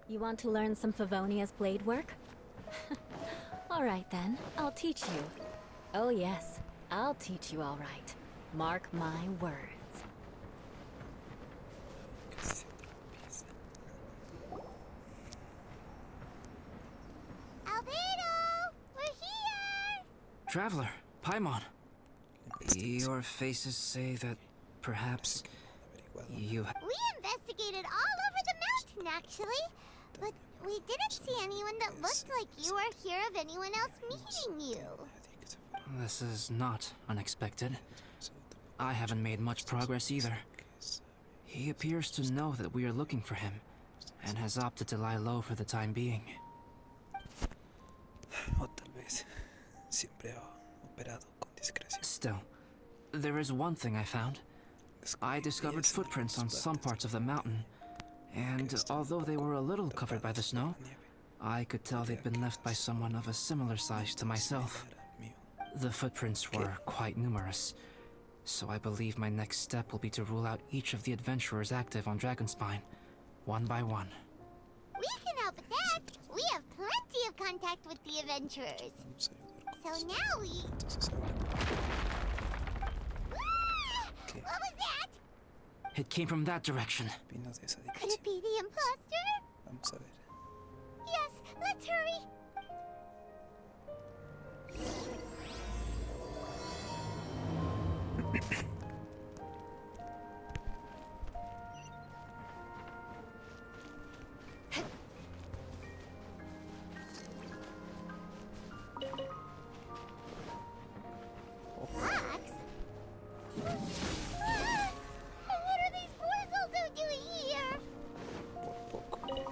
You want to learn some Favonia's blade work? Alright then, I'll teach you. Oh yes, I'll teach you alright. Mark my words. Albedo! We're here! Traveler, Paimon. Your faces say that perhaps you... We investigated all over the mountain, actually. But we didn't see anyone that looked like you or hear of anyone else meeting you. This is not unexpected. I haven't made much progress either. He appears to know that we are looking for him, and has opted to lie low for the time being. O tal vez siempre ha operado con discreción. Still, there is one thing I found. I discovered footprints on some parts of the mountain, and although they were a little covered by the snow, I could tell they'd been left by someone of a similar size to myself. The footprints were quite numerous, so I believe my next step will be to rule out each of the adventurers active on Dragonspine, one by one. We can help with that. We have plenty of contact with the adventurers. So now we... What was that? It came from that direction. Could it be the impostor? Vamos a ver. Yes, let's hurry. Fox? What are these portals doing here? Por poco.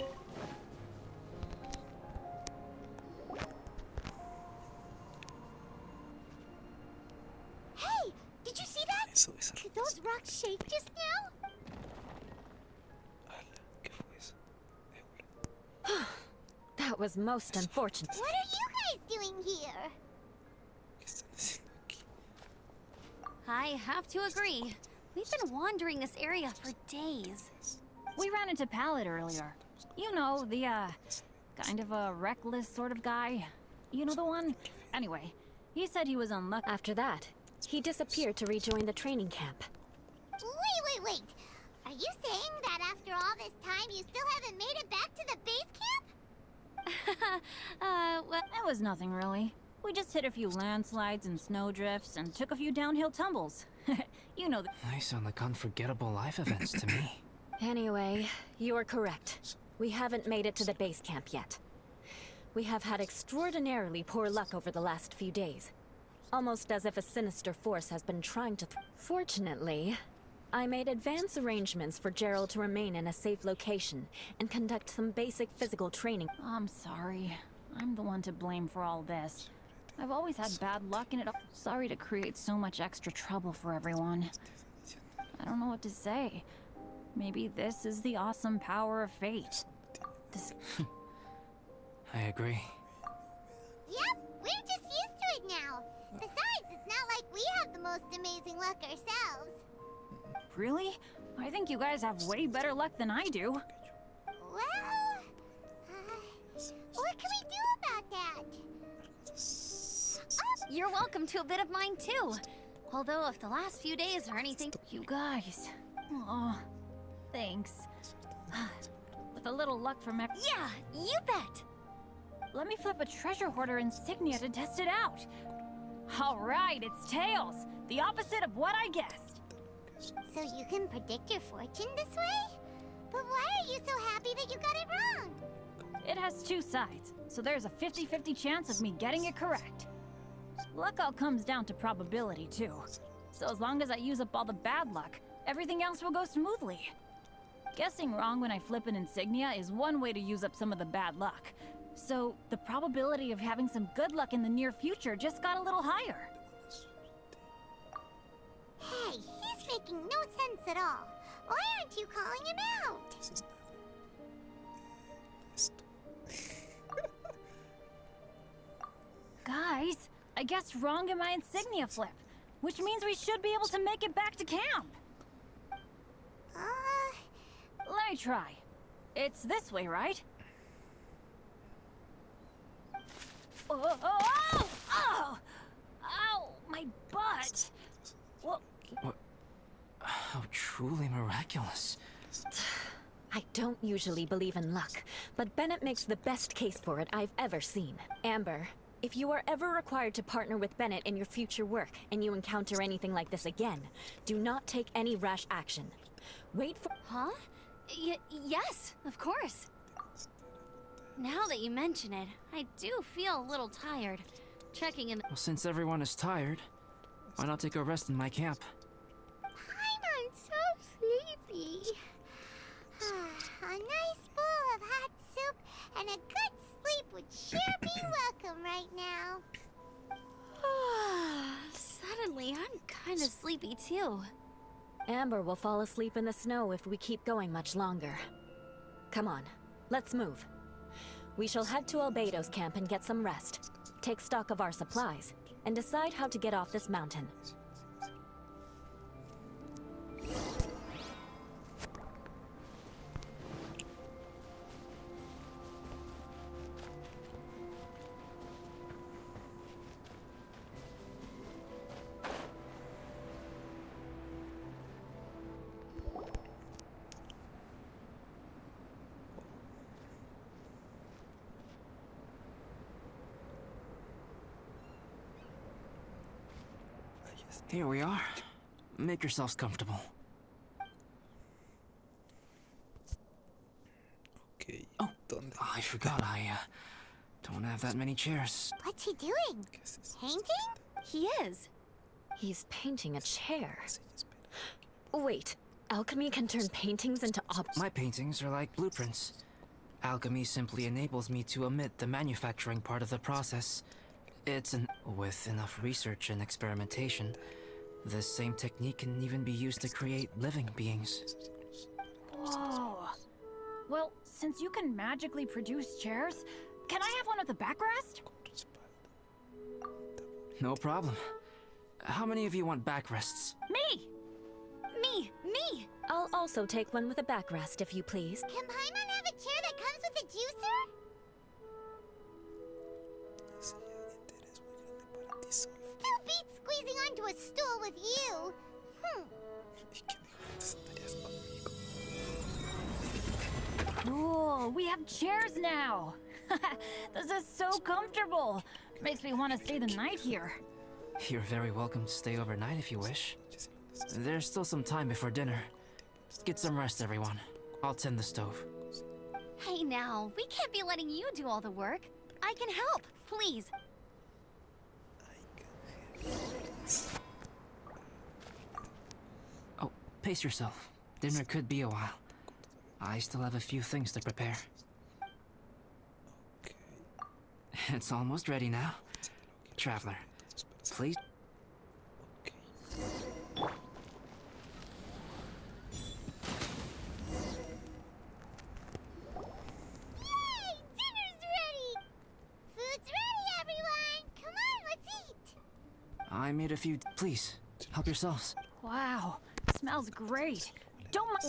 Hey, did you see that? Eso es Did those rocks shake just now? Ala, ¿qué fue eso? That was most unfortunate. What are you guys doing here? ¿Qué están haciendo aquí? I have to agree. We've been wandering this area for days. We ran into Pallet earlier. You know, the, kind of a reckless sort of guy. You know the one? Anyway, he said he was unlucky. After that, he disappeared to rejoin the training camp. Wait. Are you saying that after all this time you still haven't made it back to the base camp? Well, it was nothing really. We just hit a few landslides and snowdrifts and took a few downhill tumbles. You know They sound like unforgettable life events to me. Anyway, you're correct. We haven't made it to the base camp yet. We have had extraordinarily poor luck over the last few days. Almost as if a sinister force has been trying to... Fortunately, I made advance arrangements for Gerald to remain in a safe location and conduct some basic physical training. I'm sorry. I'm the one to blame for all this. I've always had bad luck in it. Sorry to create so much extra trouble for everyone. I don't know what to say. Maybe this is the awesome power of fate. This... I agree. Yep, we're just used to it now. Besides, it's not like we have the most amazing luck ourselves. Really? I think you guys have way better luck than I do. Well, what can we do about that? You're welcome to a bit of mine too. Although if the last few days are anything... You guys. Oh, thanks. With a little luck from every... Yeah, you bet! Let me flip a treasure hoarder insignia to test it out. All right, it's tails. The opposite of what I guessed. So you can predict your fortune this way? But why are you so happy that you got it wrong? It has two sides, so there's a 50-50 chance of me getting it correct. Luck all comes down to probability, too. So as long as I use up all the bad luck, everything else will go smoothly. Guessing wrong when I flip an insignia is one way to use up some of the bad luck. So the probability of having some good luck in the near future just got a little higher. Hey, he's making no sense at all. Why aren't you calling him out? Guys, I guessed wrong in my insignia flip, which means we should be able to make it back to camp. Uh, Let me try. It's this way, right? Oh! Ow! My butt! What? How truly miraculous. I don't usually believe in luck, but Bennett makes the best case for it I've ever seen. Amber, if you are ever required to partner with Bennett in your future work and you encounter anything like this again, do not take any rash action. Wait for— Huh? Yes, of course. Now that you mention it, I do feel a little tired. Checking in the— Well, since everyone is tired, why not take a rest in my camp? I'm so sleepy. A nice bowl of hot soup and a good sleep would sure be welcome right now. Suddenly, I'm kind of sleepy too. Amber will fall asleep in the snow if we keep going much longer. Come on, let's move. We shall head to Albedo's camp and get some rest, take stock of our supplies, and decide how to get off this mountain. Here we are. Make yourselves comfortable. Ok. Oh, ¿Dónde? I forgot I don't have that many chairs. What's he doing? ¿Qué es eso? Painting? He is. He's painting a chair. Sí, espera. Wait, alchemy can turn paintings into My paintings are like blueprints. Alchemy simply enables me to omit the manufacturing part of the process. With enough research and experimentation, this same technique can even be used to create living beings. Whoa. Well, since you can magically produce chairs, can I have one with a backrest? No problem. How many of you want backrests? Me! Me! I'll also take one with a backrest, if you please. Can Paimon have a chair that comes with a juicer? Ese entera es muy grande para ti solo. Still beats squeezing onto a stool with you. ¿Y quién dijo que te sentarías conmigo? Cool, we have chairs now. This is so comfortable. Makes me want to stay the night here. You're very welcome to stay overnight if you wish. There's still some time before dinner. Get some rest, everyone. I'll tend the stove. Hey now, we can't be letting you do all the work. I can help, please. Oh, pace yourself. Dinner could be a while. I still have a few things to prepare. Ok. It's almost ready now. Traveler, please. Ok. Yay! Dinner's ready! Food's ready, everyone! Come on, let's eat! I made a few. Please, help yourselves. Wow, smells great.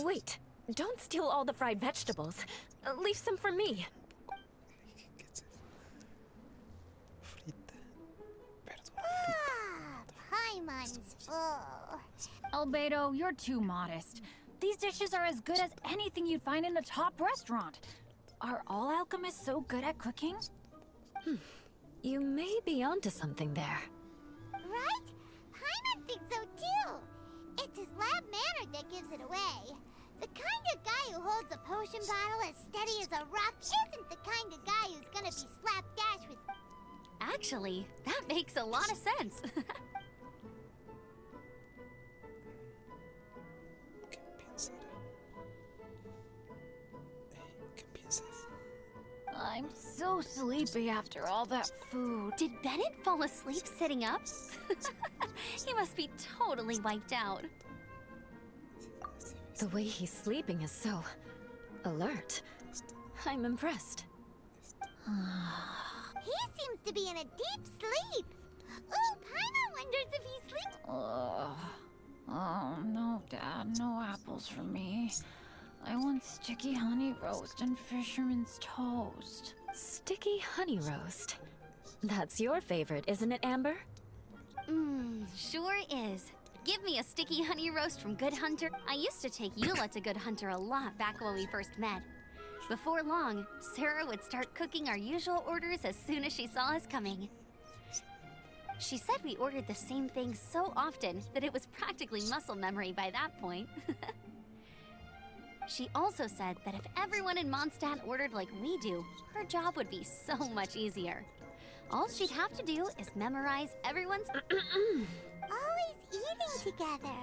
Wait, don't steal all the fried vegetables. Leave some for me. ¿Qué es eso? Frita. Verdura Ah, Paimon's full. Albedo, you're too modest. These dishes are as good as anything you'd find in a top restaurant. Are all alchemists so good at cooking? You may be onto something there. Right? Paimon thinks so too. It's his lab manner that gives it away. The kind of guy who holds a potion bottle as steady as a rock isn't the kind of guy who's gonna be slapdash with. Actually, that makes a lot of sense. ¿Qué pensará? ¿Qué piensas? I'm so sleepy after all that food. Did Bennett fall asleep sitting up? He must be totally wiped out. The way he's sleeping is so alert. I'm impressed. He seems to be in a deep sleep. Ooh, Paimon wonders if he's sleeping. Oh, no, Dad, no apples for me. I want sticky honey roast and fisherman's toast. Sticky honey roast. That's your favorite, isn't it, Amber? Sure is. Give me a sticky honey roast from Good Hunter. I used to take Eula to Good Hunter a lot back when we first met. Before long, Sarah would start cooking our usual orders as soon as she saw us coming. She said we ordered the same thing so often that it was practically muscle memory by that point. She also said that if everyone in Mondstadt ordered like we do, her job would be so much easier. All she'd have to do is memorize everyone's Always eating together.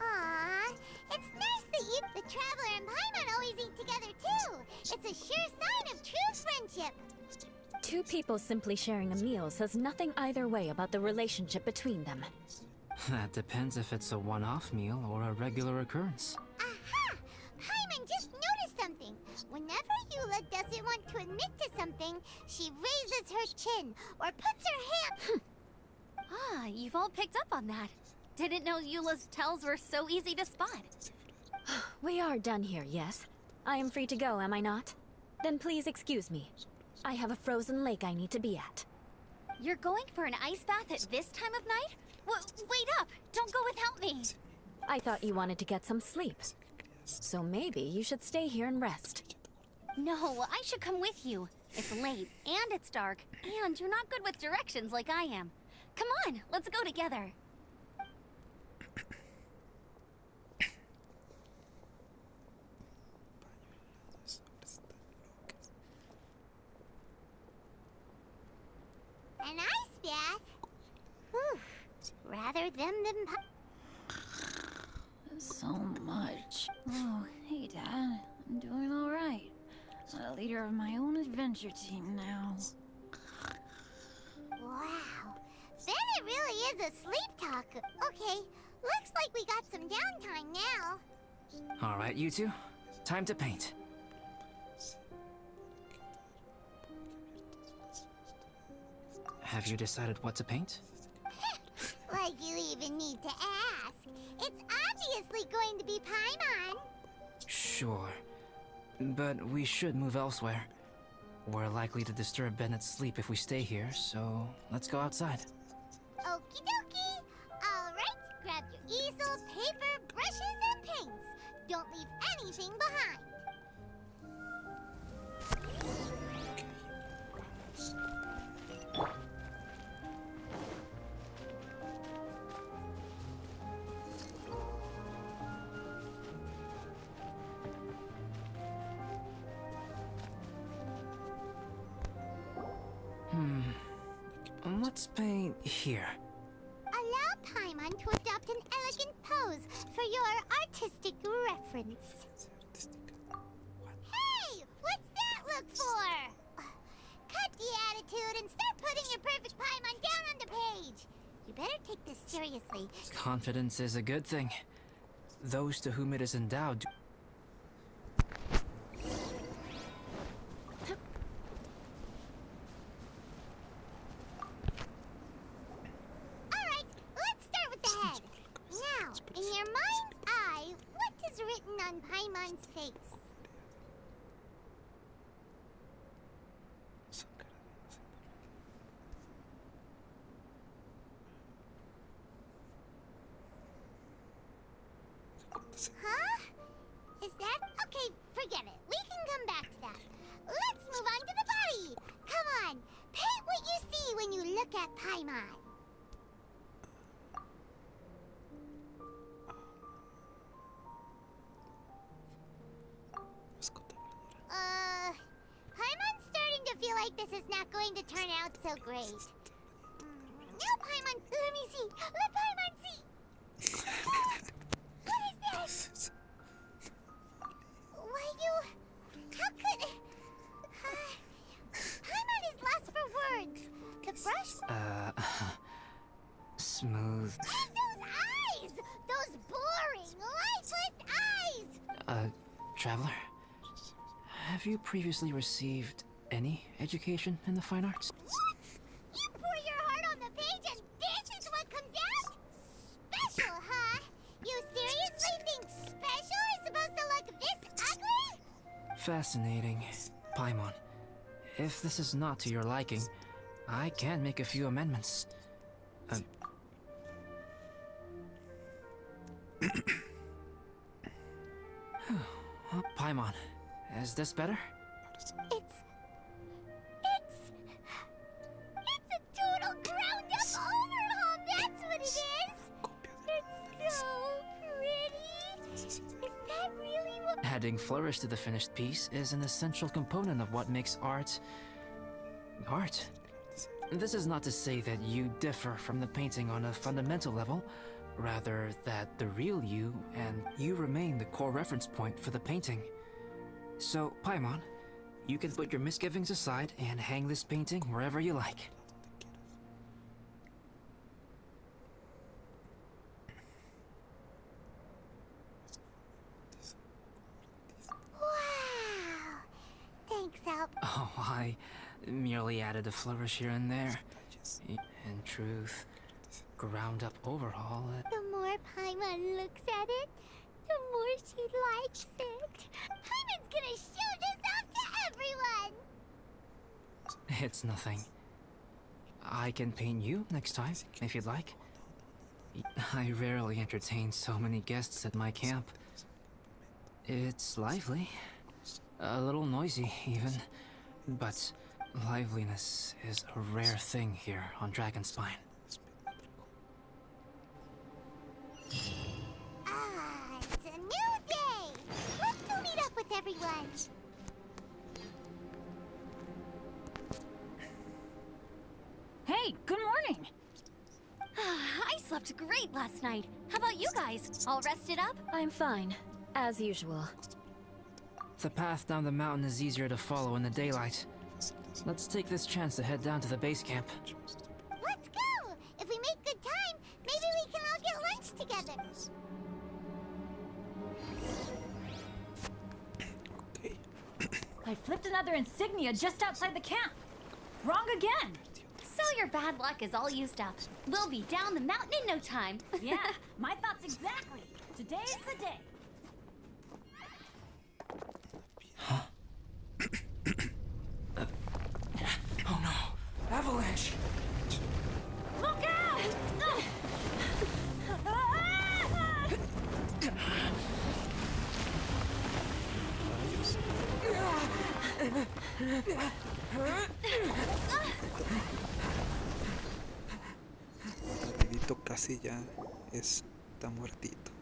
Aww, it's nice that you, the Traveler, and Paimon always eat together too. It's a sure sign of true friendship. Two people simply sharing a meal says nothing either way about the relationship between them. That depends if it's a one-off meal or a regular occurrence. Aha! Paimon just noticed something. Whenever Eula doesn't want to admit to something, she raises her chin or puts her hand. Ah, you've all picked up on that. Didn't know Eula's tells were so easy to spot. We are done here, yes? I am free to go, am I not? Then please excuse me. I have a frozen lake I need to be at. You're going for an ice bath at this time of night? Wait up! Don't go without me! I thought you wanted to get some sleep. So maybe you should stay here and rest. No, I should come with you. It's late, and it's dark, and you're not good with directions like I am. Come on, let's go together. An ice bath? Whew. Rather them than So much. Oh, hey, Dad. I'm doing all right. I'm a leader of my own adventure team now. Wow. Bennett really is a sleep talker. Okay, looks like we got some downtime now. All right, you two. Time to paint. Have you decided what to paint? Like you even need to ask. It's obviously going to be Paimon. Sure. But we should move elsewhere. We're likely to disturb Bennett's sleep if we stay here, so let's go outside. Okie dokie. All right, grab your easel, paper, brushes, and paints. Don't leave anything behind. Let's paint here. Allow Paimon to adopt an elegant pose for your artistic reference. Hey! What's that look for? Cut the attitude and start putting your perfect Paimon down on the page. You better take this seriously. Confidence is a good thing. Those to whom it is endowed Alright, let's start with the head. Now, in your mind's eye, what is written on Paimon's face? Huh? Is that? Okay, forget it. We can come back to that. Let's move on to the body. Come on, paint what you see when you look at Paimon. Paimon's starting to feel like this is not going to turn out so great. Now, Paimon, let me see. Let Paimon see. What is this? Why how could... Paimon is lost for words. The brush... smooth. Those eyes! Those boring, lifeless eyes! Traveler? Have you previously received any education in the fine arts? What? You pour your heart on the page and this is what comes out? Special, huh? You seriously think special is supposed to look this ugly? Fascinating. Paimon, if this is not to your liking, I can make a few amendments. Paimon, is this better? It's a total ground-up overhaul, that's what it is! It's so pretty! Is that really what— Adding flourish to the finished piece is an essential component of what makes art... art. This is not to say that you differ from the painting on a fundamental level, rather that the real you and you remain the core reference point for the painting. So, Paimon, you can put your misgivings aside and hang this painting wherever you like. Wow! Thanks, Alb. Oh, I merely added a flourish here and there. In truth, ground-up overhaul. The more Paimon looks at it, the more she likes it. Paimon's gonna show this off to everyone! It's nothing. I can paint you next time, if you'd like. I rarely entertain so many guests at my camp. It's lively. A little noisy, even. But liveliness is a rare thing here on Dragonspine. Ah, it's a new day! Let's go meet up with everyone! Hey, good morning! I slept great last night. How about you guys? All rested up? I'm fine, as usual. The path down the mountain is easier to follow in the daylight. Let's take this chance to head down to the base camp. Let's go! If we make good time, maybe we can all get lunch together. I flipped another insignia just outside the camp. Wrong again! So your bad luck is all used up. We'll be down the mountain in no time. Yeah, my thoughts exactly. Today's the day. Oh no! Avalanche! Look out! Rapidito casi ya está muertito.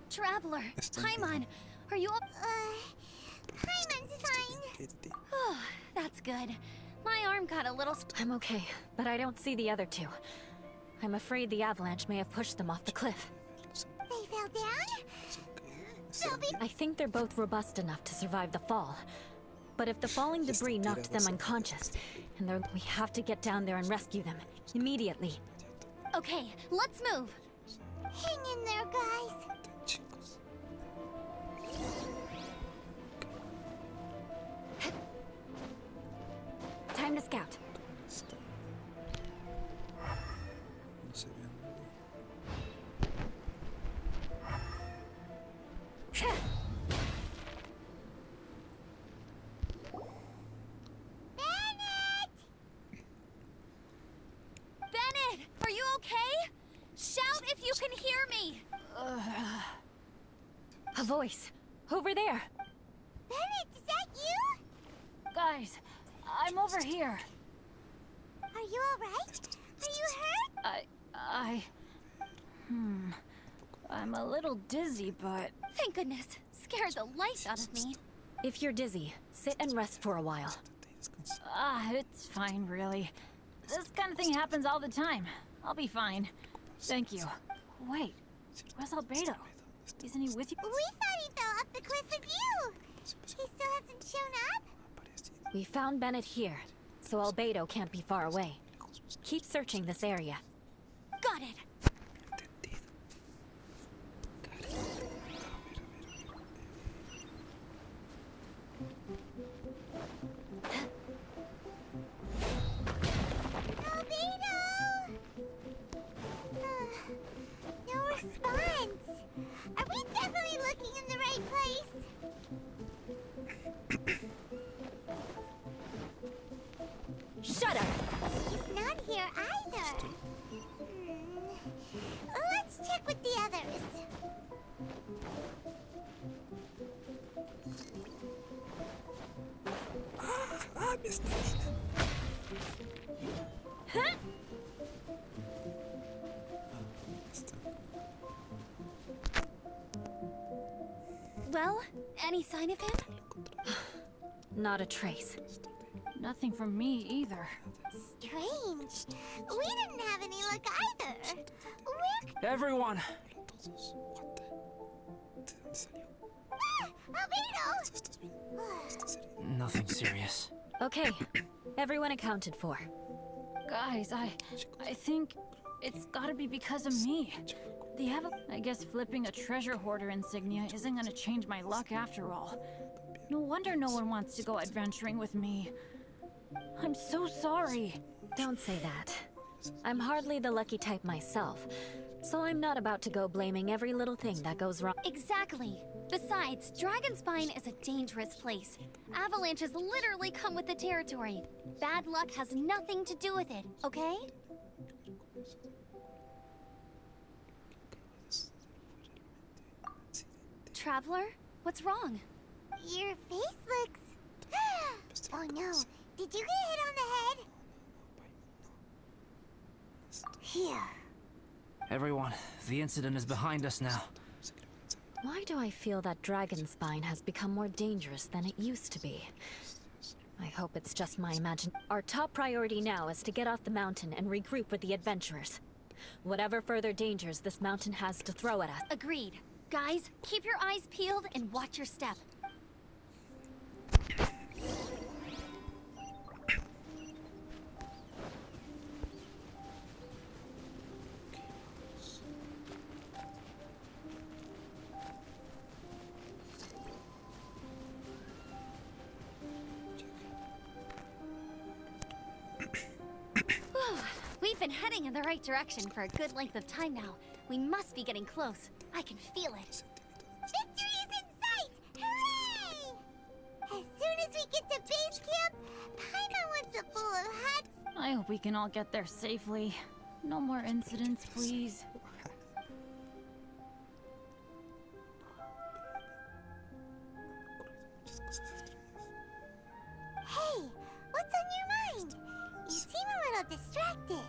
Traveler, Está Paimon, are you up? Paimon's fine. Kitty. Oh, that's good. My arm got a little... I'm okay, but I don't see the other two. I'm afraid the avalanche may have pushed them off the cliff. They fell down? They'll be— I think they're both robust enough to survive the fall. But if the falling debris knocked them unconscious, and we have to get down there and rescue them, immediately. Okay, let's move. Hang in there, guys. Chicos. Time to scout. Está. No se ve a nadie. Bennett, are you okay? Shout if you can hear me. A voice. Over there. Bennett, is that you? Guys, I'm over here. Are you alright? Are you hurt? I'm a little dizzy, but Thank goodness. Scared the life out of me. If you're dizzy, sit and rest for a while. it's fine, really. This kind of thing happens all the time. I'll be fine. Thank you. Wait, where's Albedo? Isn't he with you? We thought he fell off the cliff with you. He still hasn't shown up? We found Bennett here, so Albedo can't be far away. Keep searching this area. Got it. Entendido. Got it. A ver. Albedo! No response. Are we definitely looking in the right place? Well, any sign of him? Not a trace. Nothing from me either. Strange. We didn't have any luck either. Everyone! Todos. What the? ¿De dónde salió? Albedo! ¿Estás bien? ¿Estás herido? Nothing serious. Okay, everyone accounted for. Guys, I think it's gotta be because of me. I guess flipping a treasure hoarder insignia isn't gonna change my luck after all. No wonder no one wants to go adventuring with me. I'm so sorry. Don't say that. I'm hardly the lucky type myself, so I'm not about to go blaming every little thing that goes wrong. Exactly. Besides, Dragonspine is a dangerous place. Avalanches literally come with the territory. Bad luck has nothing to do with it, okay? Traveler, what's wrong? Your face looks... Oh no, did you get hit on the head? Here. Everyone, the incident is behind us now. Why do I feel that Dragonspine has become more dangerous than it used to be? I hope it's just my imagination. Our top priority now is to get off the mountain and regroup with the adventurers. Whatever further dangers this mountain has to throw at us. Agreed. Guys, keep your eyes peeled and watch your step. We've been heading in the right direction for a good length of time now. We must be getting close. I can feel it. Victory is in sight! Hooray! As soon as we get to base camp, Paimon wants a full of huts. I hope we can all get there safely. No more incidents, please. Hey, what's on your mind? You seem a little distracted.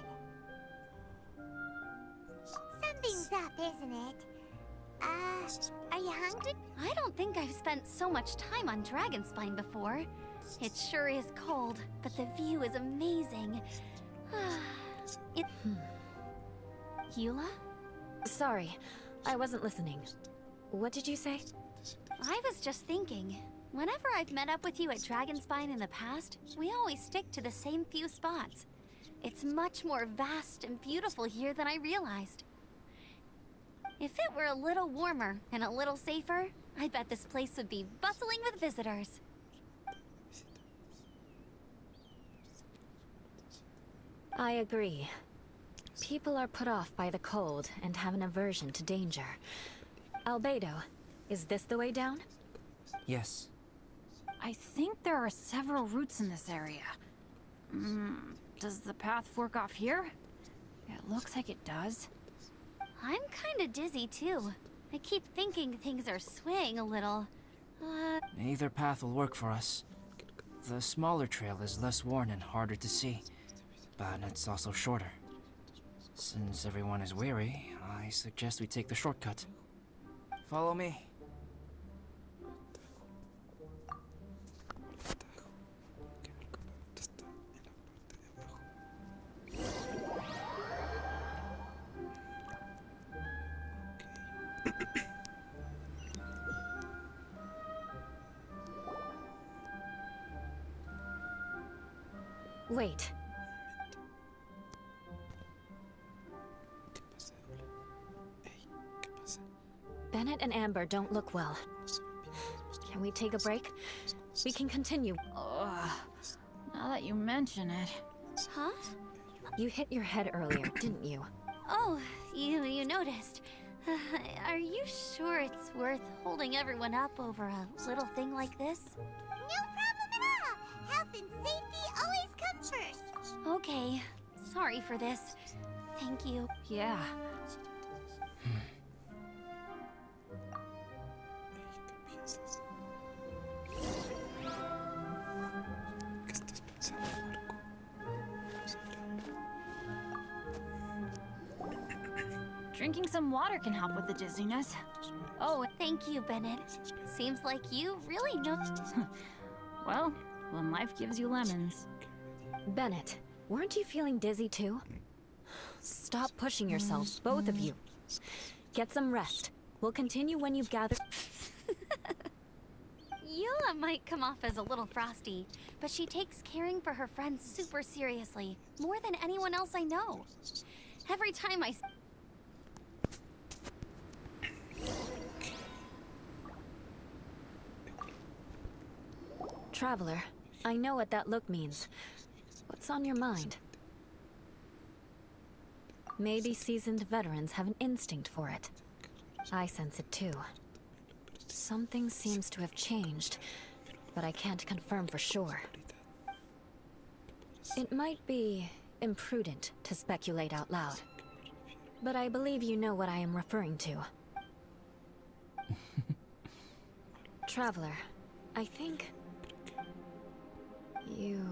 Something's up, isn't it? Are you hungry? I don't think I've spent so much time on Dragonspine before. It sure is cold, but the view is amazing. Eula? Sorry, I wasn't listening. What did you say? I was just thinking. Whenever I've met up with you at Dragonspine in the past, we always stick to the same few spots. It's much more vast and beautiful here than I realized. If it were a little warmer and a little safer, I bet this place would be bustling with visitors. I agree. People are put off by the cold and have an aversion to danger. Albedo, is this the way down? Yes. I think there are several routes in this area. Does the path fork off here? It looks like it does. I'm kinda dizzy too. I keep thinking things are swaying a little. Either path will work for us. The smaller trail is less worn and harder to see, but it's also shorter. Since everyone is weary, I suggest we take the shortcut. Follow me. Wait. ¿Qué pasa, Eula? Ey, ¿qué pasa? Bennett and Amber don't look well. Can we take a break? We can continue. Ugh. Now that you mention it. Huh? You hit your head earlier, didn't you? Oh, you noticed. Are you sure it's worth holding everyone up over a little thing like this? No problem at all. Health and safety always come first. Okay. Sorry for this. Thank you. Yeah. ¿Qué estás pensando, Marco? Drinking some water can help with the dizziness. Oh, thank you, Bennett. Seems like you really know. Well, when life gives you lemons. Bennett, weren't you feeling dizzy too? Stop pushing yourselves, both of you. Get some rest. We'll continue when you've gathered. Eula might come off as a little frosty, but she takes caring for her friends super seriously, more than anyone else I know. Every time I... Traveler, I know what that look means. What's on your mind? Maybe seasoned veterans have an instinct for it. I sense it too. Something seems to have changed, but I can't confirm for sure. It might be imprudent to speculate out loud, but I believe you know what I am referring to. Traveler, I think... you...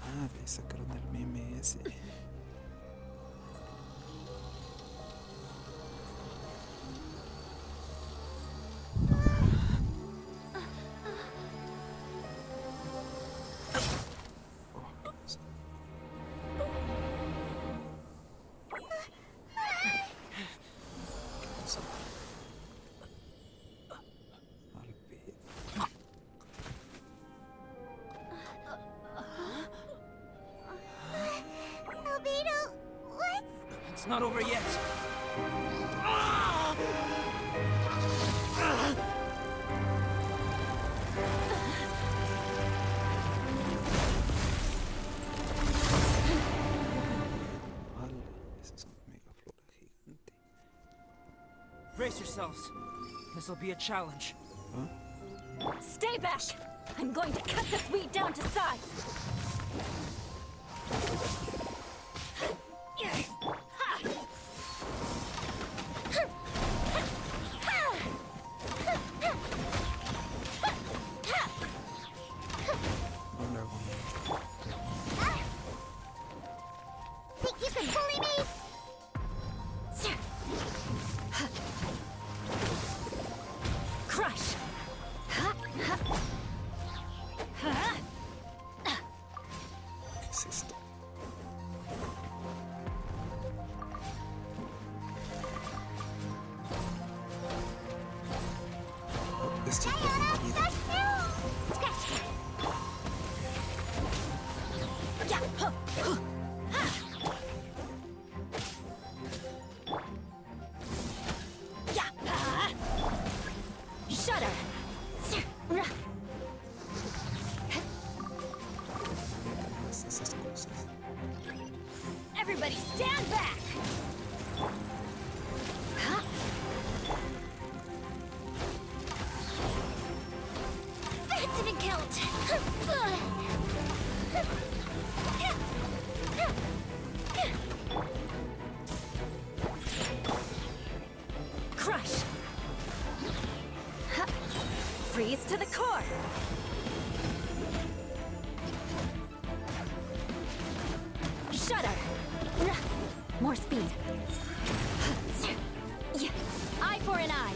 Ah, me sacaron el meme ese. Albedo, what? It's not over yet. Vale, esa es una mega flora gigante. Brace yourselves. This'll be a challenge. Stay back! I'm going to cut this weed down to size! No le hago mucho. Think you can bully me? Crush! ¿Qué es esto? Esto es comida. Shudder! Esas cosas. Everybody stand back! That didn't count. Crush! Freeze to the core! Shudder! More speed. Eye for an eye.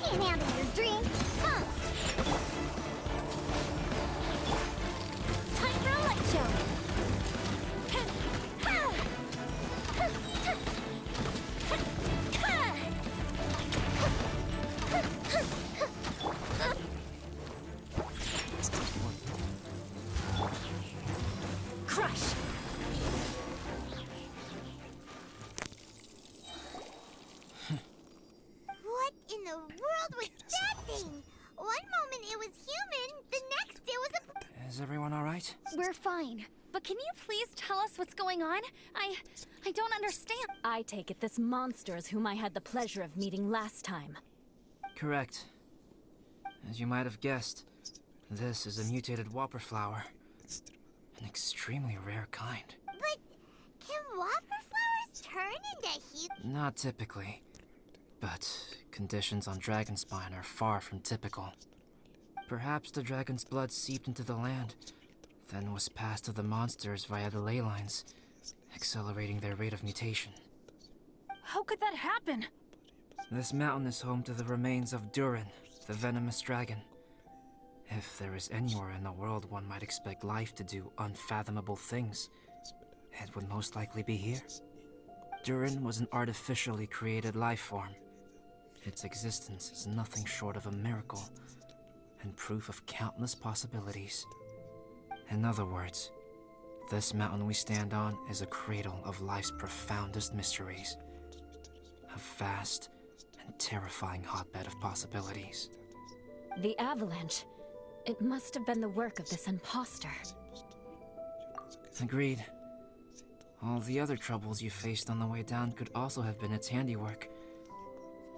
Can't handle your dream. Huh. Time for a light show. Esto es muerto. Crush! Is everyone alright? We're fine. But can you please tell us what's going on? I don't understand. I take it this monster is whom I had the pleasure of meeting last time. Correct. As you might have guessed, this is a mutated whopper flower. An extremely rare kind. But can whopper flowers turn into human? Not typically. But conditions on Dragonspine are far from typical. Perhaps the dragon's blood seeped into the land, then was passed to the monsters via the ley lines, accelerating their rate of mutation. How could that happen? This mountain is home to the remains of Durin, the venomous dragon. If there is anywhere in the world one might expect life to do unfathomable things, it would most likely be here. Durin was an artificially created life form. Its existence is nothing short of a miracle, and proof of countless possibilities. In other words, this mountain we stand on is a cradle of life's profoundest mysteries. A vast and terrifying hotbed of possibilities. The avalanche. It must have been the work of this impostor. Agreed. All the other troubles you faced on the way down could also have been its handiwork.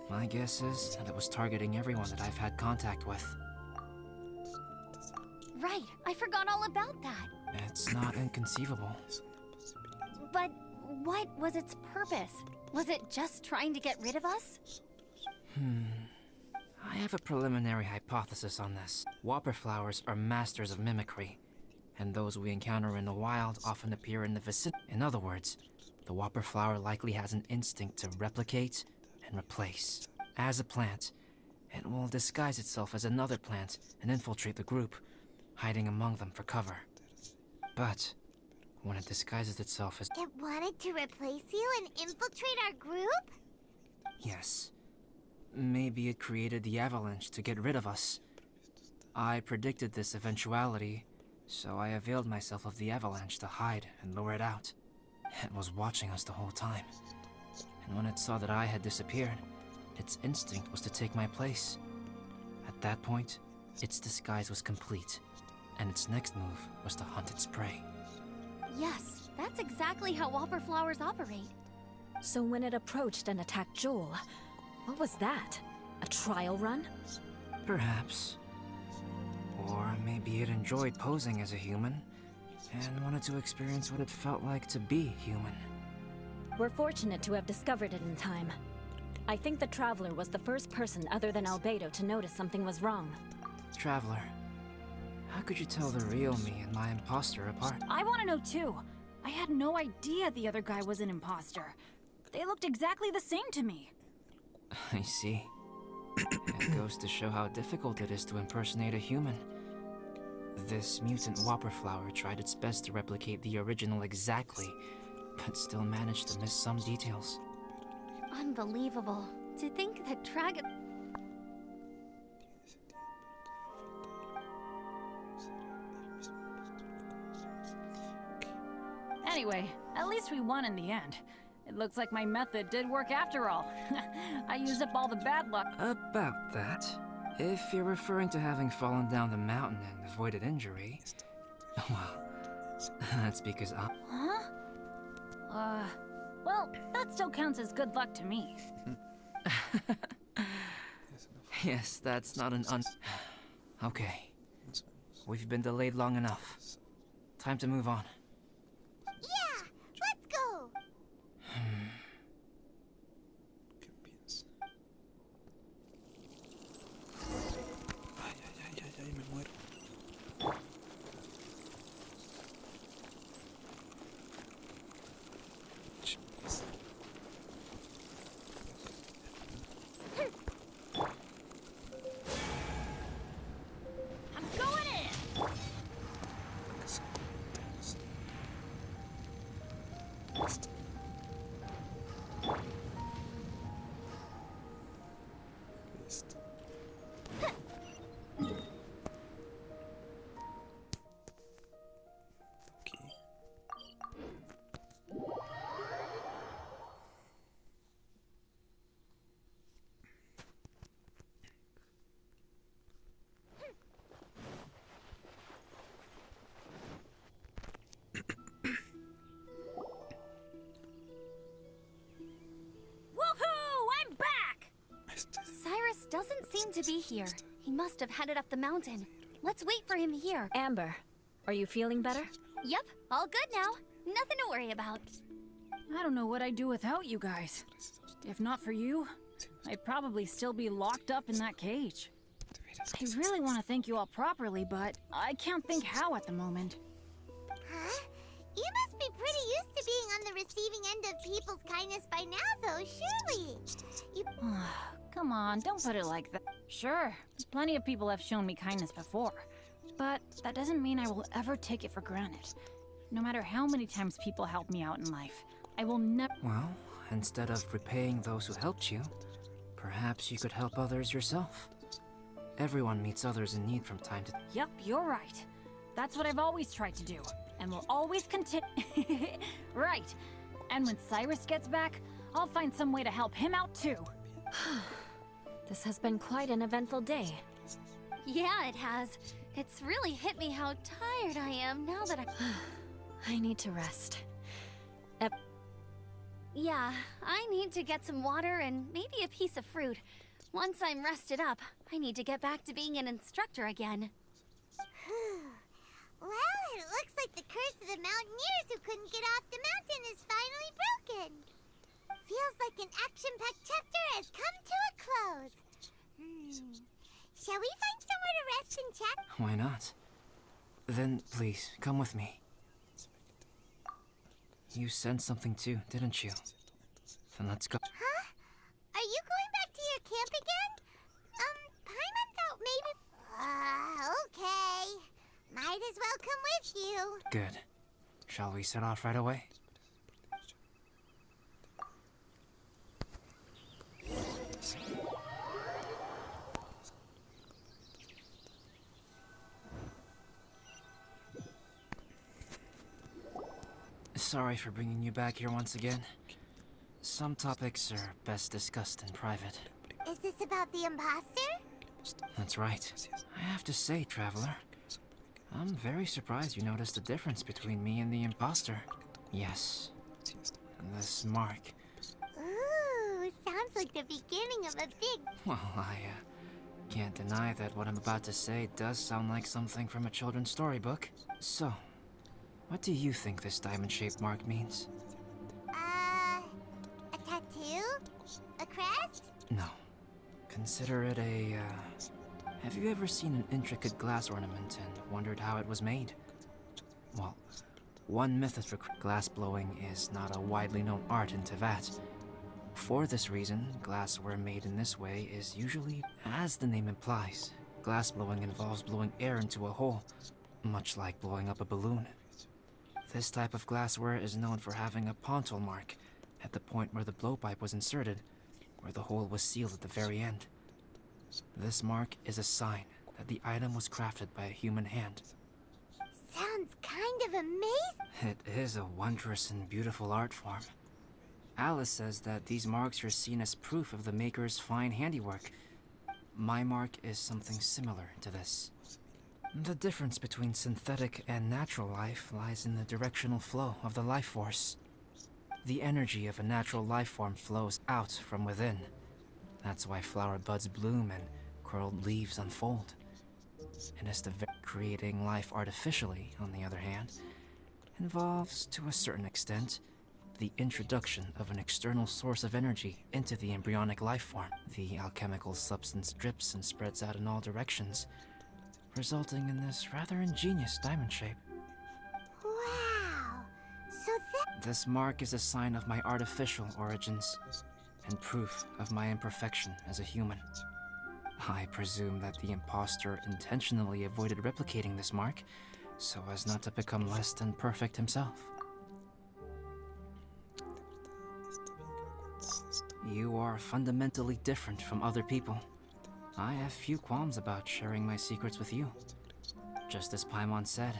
My guess is that it was targeting everyone that I've had contact with. Right, I forgot all about that. It's not inconceivable. But what was its purpose? Was it just trying to get rid of us? I have a preliminary hypothesis on this. Whopper flowers are masters of mimicry, and those we encounter in the wild often appear in the vicinity. In other words, the whopper flower likely has an instinct to replicate and replace. As a plant, it will disguise itself as another plant and infiltrate the group, hiding among them for cover. But when it disguises itself as... It wanted to replace you and infiltrate our group? Yes. Maybe it created the avalanche to get rid of us. I predicted this eventuality, so I availed myself of the avalanche to hide and lure it out. It was watching us the whole time. And when it saw that I had disappeared, its instinct was to take my place. At that point, its disguise was complete, and its next move was to hunt its prey. Yes, that's exactly how whopper flowers operate. So when it approached and attacked Joel, what was that? A trial run? Perhaps. Or maybe it enjoyed posing as a human, and wanted to experience what it felt like to be human. We're fortunate to have discovered it in time. I think the Traveler was the first person other than Albedo to notice something was wrong. Traveler, how could you tell the real me and my impostor apart? I want to know too. I had no idea the other guy was an imposter. They looked exactly the same to me. I see. It goes to show how difficult it is to impersonate a human. This mutant whopper flower tried its best to replicate the original exactly, but still managed to miss some details. Unbelievable. To think that dragon... Anyway, at least we won in the end. It looks like my method did work after all. I used up all the bad luck. About that, if you're referring to having fallen down the mountain and avoided injury, well, that's because I... Huh? Well, that still counts as good luck to me. Yes, that's not an Okay. We've been delayed long enough. Time to move on. Yeah, let's go! ¿Qué piensas? Ay, ay, ay, ay, ay, me muero. Chicos. I'm going in! to be here. He must have headed up the mountain. Let's wait for him here. Amber, are you feeling better? Yep, all good now. Nothing to worry about. I don't know what I'd do without you guys. If not for you, I'd probably still be locked up in that cage. I really want to thank you all properly, but I can't think how at the moment. Huh? You must be pretty used to being on the receiving end of people's kindness by now, though, surely. You... Come on, don't put it like that. Sure, plenty of people have shown me kindness before, but that doesn't mean I will ever take it for granted. No matter how many times people help me out in life, I will never... Well, instead of repaying those who helped you, perhaps you could help others yourself. Everyone meets others in need from time to... Yep, you're right. That's what I've always tried to do, and will always continue. Right. And when Cyrus gets back, I'll find some way to help him out too. This has been quite an eventful day. Yeah, it has. It's really hit me how tired I am now that I need to rest. Yeah, I need to get some water and maybe a piece of fruit. Once I'm rested up, I need to get back to being an instructor again. Well, it looks like the curse of the mountaineers who couldn't get off the mountain is finally broken. Feels like an action-packed chapter has come to a close. Shall we find somewhere to rest and chat? Why not? Then, please, come with me. You sensed something too, didn't you? Then let's go. Huh? Are you going back to your camp again? Paimon thought maybe... okay. Might as well come with you. Good. Shall we set off right away? Sorry for bringing you back here once again. Some topics are best discussed in private. Is this about the impostor? That's right. I have to say, Traveler, I'm very surprised you noticed the difference between me and the impostor. Yes. This mark. Ooh, sounds like the beginning of a big... Well, I can't deny that what I'm about to say does sound like something from a children's storybook. So, what do you think this diamond-shaped mark means? A tattoo? A crest? No. Consider it a, Have you ever seen an intricate glass ornament and wondered how it was made? Well, one method for glass blowing is not a widely known art in Teyvat. For this reason, glassware made in this way is usually, as the name implies, glass blowing involves blowing air into a hole, much like blowing up a balloon. This type of glassware is known for having a pontil mark at the point where the blowpipe was inserted, where the hole was sealed at the very end. This mark is a sign that the item was crafted by a human hand. Sounds kind of amazing. It is a wondrous and beautiful art form. Alice says that these marks are seen as proof of the maker's fine handiwork. My mark is something similar to this. The difference between synthetic and natural life lies in the directional flow of the life force. The energy of a natural life form flows out from within. That's why flower buds bloom and curled leaves unfold. And as the creating life artificially, on the other hand, involves, to a certain extent, the introduction of an external source of energy into the embryonic life form. The alchemical substance drips and spreads out in all directions, resulting in this rather ingenious diamond shape. Wow. So that... This mark is a sign of my artificial origins, and proof of my imperfection as a human. I presume that the impostor intentionally avoided replicating this mark, so as not to become less than perfect himself. You are fundamentally different from other people. I have few qualms about sharing my secrets with you. Just as Paimon said,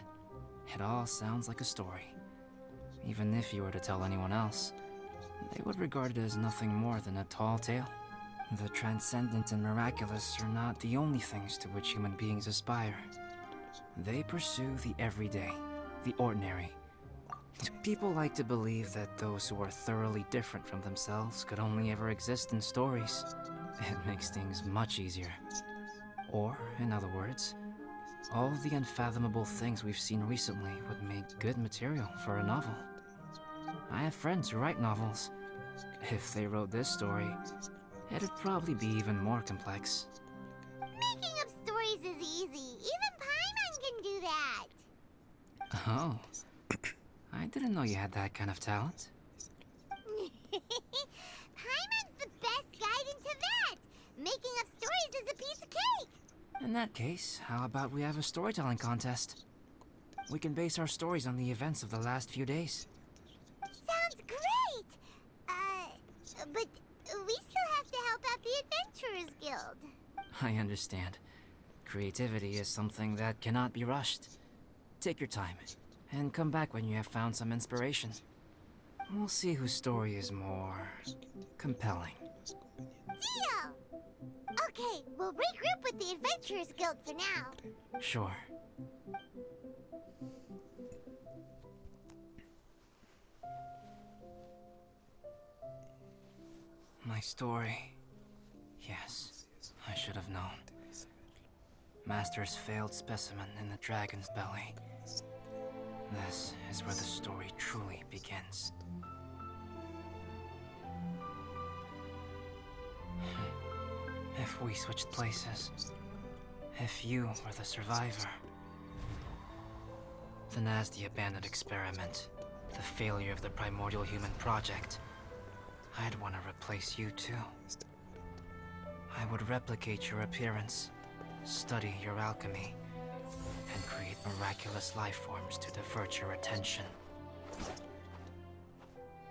it all sounds like a story. Even if you were to tell anyone else, they would regard it as nothing more than a tall tale. The transcendent and miraculous are not the only things to which human beings aspire. They pursue the everyday, the ordinary. People like to believe that those who are thoroughly different from themselves could only ever exist in stories. It makes things much easier. Or, in other words, all the unfathomable things we've seen recently would make good material for a novel. I have friends who write novels. If they wrote this story, it'd probably be even more complex. Making up stories is easy. Even Paimon can do that. Oh. I didn't know you had that kind of talent. Paimon's the best guide into that. Making up stories is a piece of cake. In that case, how about we have a storytelling contest? We can base our stories on the events of the last few days. Sounds great. But we still have to help out the Adventurers Guild. I understand. Creativity is something that cannot be rushed. Take your time, and come back when you have found some inspiration. We'll see whose story is more compelling. Deal! Okay, we'll regroup with the Adventurers Guild for now. Sure. My story. Yes, I should have known. Master's failed specimen in the dragon's belly. This is where the story truly begins. If we switched places, if you were the survivor, then as the abandoned experiment, the failure of the primordial human project, I'd want to replace you too. I would replicate your appearance, study your alchemy, and create miraculous life forms to divert your attention.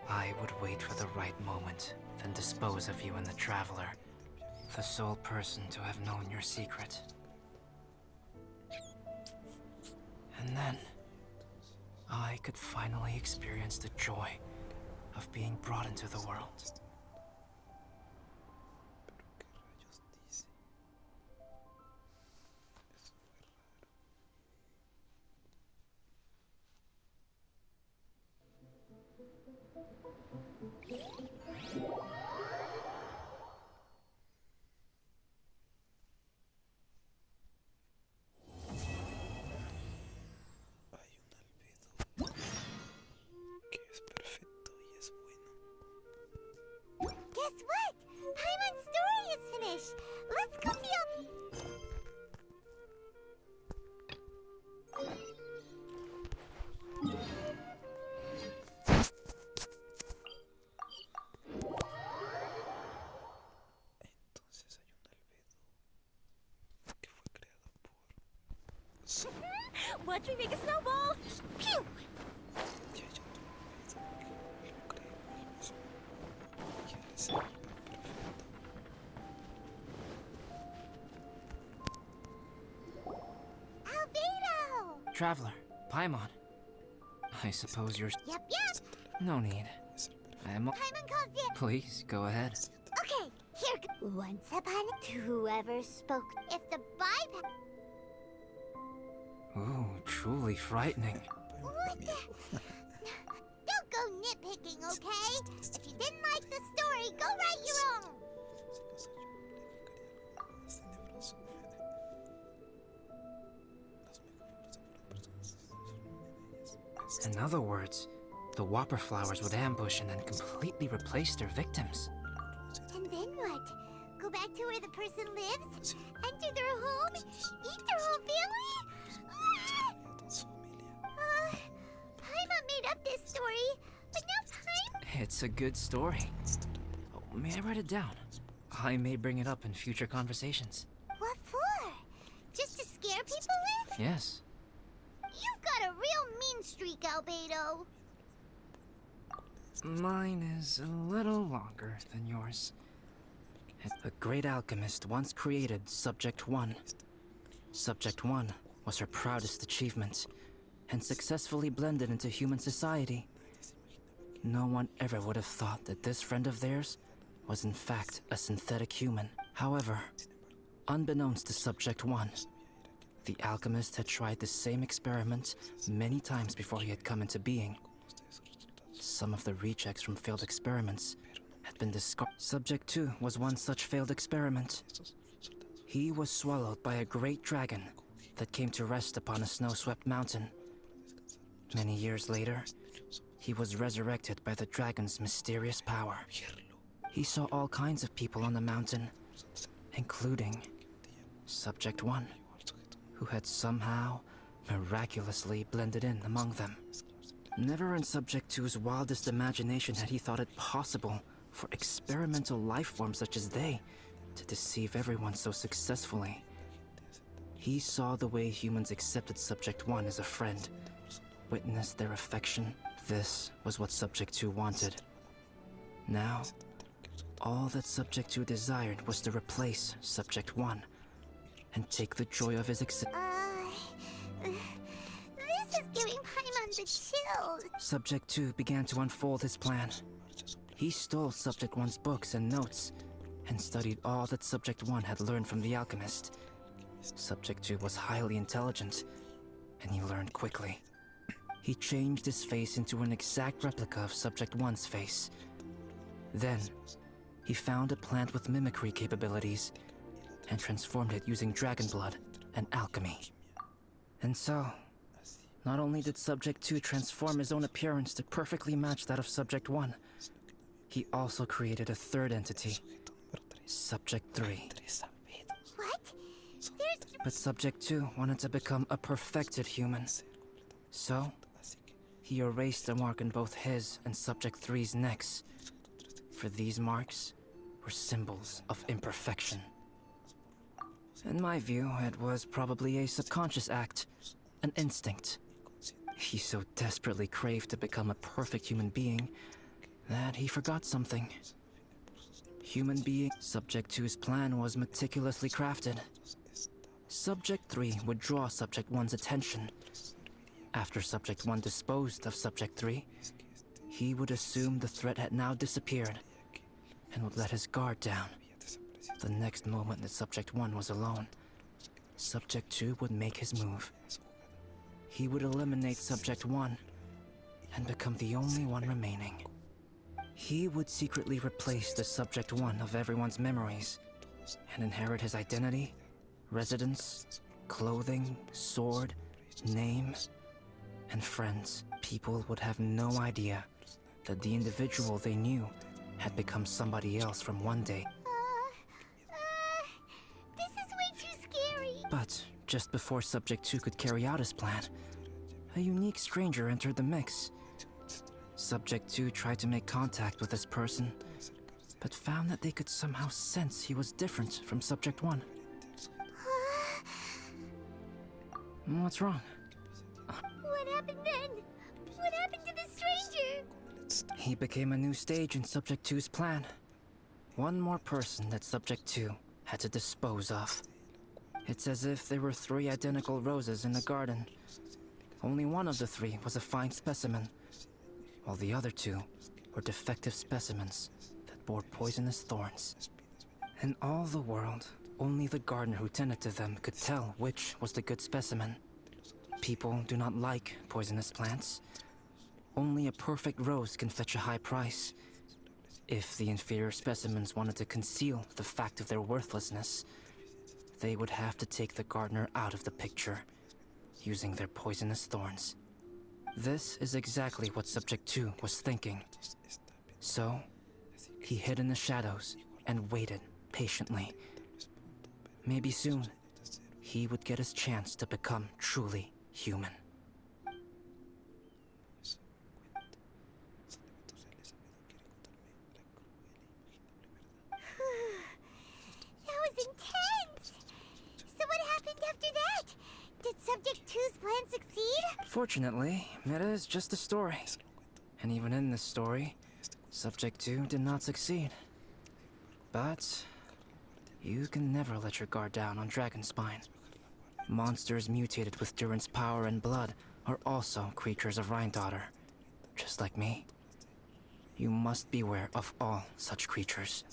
I would wait for the right moment, then dispose of you in the Traveler, the sole person to have known your secret. And then, I could finally experience the joy of being brought into the world. Guess what? Paimon's story is finished. Let's go see Entonces hay un albedo que fue creado por... Watch me make a snowball! Pew! Y hay otro albedo que lo creó él mismo. Y él es el albedo perfecto. Albedo! Traveler, Paimon. I suppose you're... Yep. No need. I am... Paimon calls you. Please, go ahead. Okay, here goes. Once upon to whoever spoke. If the bypass. Ooh, truly frightening. What the? Don't go nitpicking, okay? If you didn't like the story, go write your own. Si acaso yo le dedicaría algo más tenebroso. Los megaforos se fueron personas se transforman en ellas. In other words, the Whopper flowers would ambush and then completely replace their victims. And then what? Go back to where the person lives? Enter their home? Eat their whole family? Ah! Toda su familia. Paimon made up this story, but now Paimon... It's a good story. Oh, may I write it down? I may bring it up in future conversations. What for? Just to scare people with? Yes. You've got a real mean streak, Albedo. Mine is a little longer than yours. A great alchemist once created Subject 1. Subject 1 was her proudest achievement, and successfully blended into human society. No one ever would have thought that this friend of theirs was in fact a synthetic human. However, unbeknownst to Subject 1, the alchemist had tried the same experiment many times before he had come into being. Some of the rejects from failed experiments had been discarded. Subject 2 was one such failed experiment. He was swallowed by a great dragon that came to rest upon a snow-swept mountain. Many years later, he was resurrected by the dragon's mysterious power. He saw all kinds of people on the mountain, including Subject 1, who had somehow miraculously blended in among them. Never in Subject 2's wildest imagination had he thought it possible for experimental life forms such as they to deceive everyone so successfully. He saw the way humans accepted Subject 1 as a friend, witnessed their affection. This was what Subject 2 wanted. Now, all that Subject 2 desired was to replace Subject 1 and take the joy of his existence. This is giving Paimon the chills. Subject 2 began to unfold his plan. He stole Subject 1's books and notes and studied all that Subject 1 had learned from the alchemist. Subject 2 was highly intelligent, and he learned quickly. He changed his face into an exact replica of Subject 1's face. Then, he found a plant with mimicry capabilities and transformed it using dragon blood and alchemy. And so, not only did Subject 2 transform his own appearance to perfectly match that of Subject 1, he also created a third entity, Subject 3. What? But Subject 2 wanted to become a perfected human. So, he erased a mark on both his and Subject 3's necks. For these marks were symbols of imperfection. In my view, it was probably a subconscious act, an instinct. He so desperately craved to become a perfect human being that he forgot something. Human being. Subject 2's plan was meticulously crafted. Subject 3 would draw Subject 1's attention. After Subject 1 disposed of Subject 3, he would assume the threat had now disappeared and would let his guard down. The next moment that Subject 1 was alone, Subject 2 would make his move. He would eliminate Subject 1 and become the only one remaining. He would secretly replace the Subject 1 of everyone's memories and inherit his identity, residence, clothing, sword, name, and friends. People would have no idea that the individual they knew had become somebody else from one day. This is way too scary. But just before Subject 2 could carry out his plan, a unique stranger entered the mix. Subject 2 tried to make contact with this person, but found that they could somehow sense he was different from Subject 1. What's wrong? What happened then? What happened to the stranger? He became a new stage in Subject 2's plan. One more person that Subject 2 had to dispose of. It's as if there were 3 identical roses in a garden. Only one of the 3 was a fine specimen, while the other 2 were defective specimens that bore poisonous thorns. In all the world, only the gardener who tended to them could tell which was the good specimen. People do not like poisonous plants. Only a perfect rose can fetch a high price. If the inferior specimens wanted to conceal the fact of their worthlessness, they would have to take the gardener out of the picture, using their poisonous thorns. This is exactly what Subject 2 was thinking. So, he hid in the shadows and waited patiently. Maybe soon, he would get his chance to become truly human. That was intense! So what happened after that? Did Subject 2's plan succeed? Fortunately, it is just a story. And even in this story, Subject 2 did not succeed. But you can never let your guard down on Dragonspine. Monsters mutated with Durin's power and blood are also creatures of Rhine-Daughter, just like me. You must beware of all such creatures.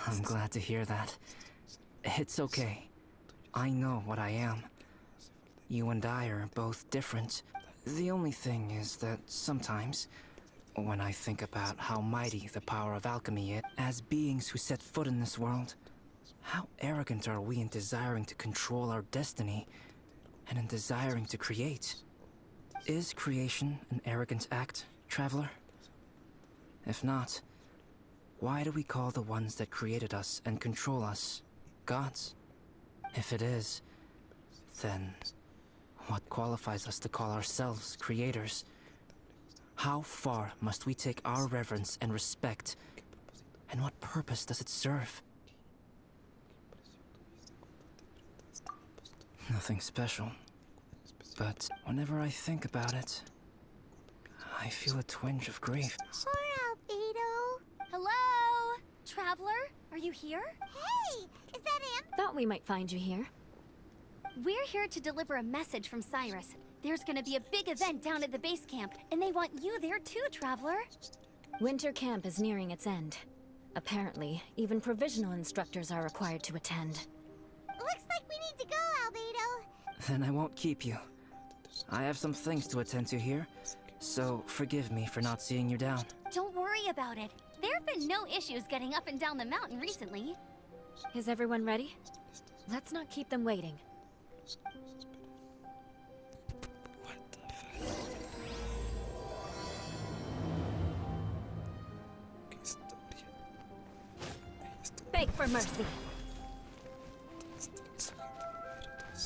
I'm glad to hear that. It's okay. I know what I am. You and I are both different. The only thing is that sometimes When I think about how mighty the power of alchemy is, as beings who set foot in this world, how arrogant are we in desiring to control our destiny and in desiring to create? Is creation an arrogant act, traveler? If not, why do we call the ones that created us and control us gods? If it is, then what qualifies us to call ourselves creators? How far must we take our reverence and respect, and what purpose does it serve? Nothing special, but whenever I think about it, I feel a twinge of grief. Poor Albedo. Hello? Traveler? Are you here? Hey, is that Am? Thought we might find you here. We're here to deliver a message from Cyrus. There's gonna be a big event down at the base camp, and they want you there too, Traveler. Winter camp is nearing its end. Apparently, even provisional instructors are required to attend. Looks like we need to go, Albedo. Then I won't keep you. I have some things to attend to here, so forgive me for not seeing you down. Don't worry about it. There have been no issues getting up and down the mountain recently. Is everyone ready? Let's not keep them waiting. What the fuck? Historia. Beg for mercy. Historia de Albedos.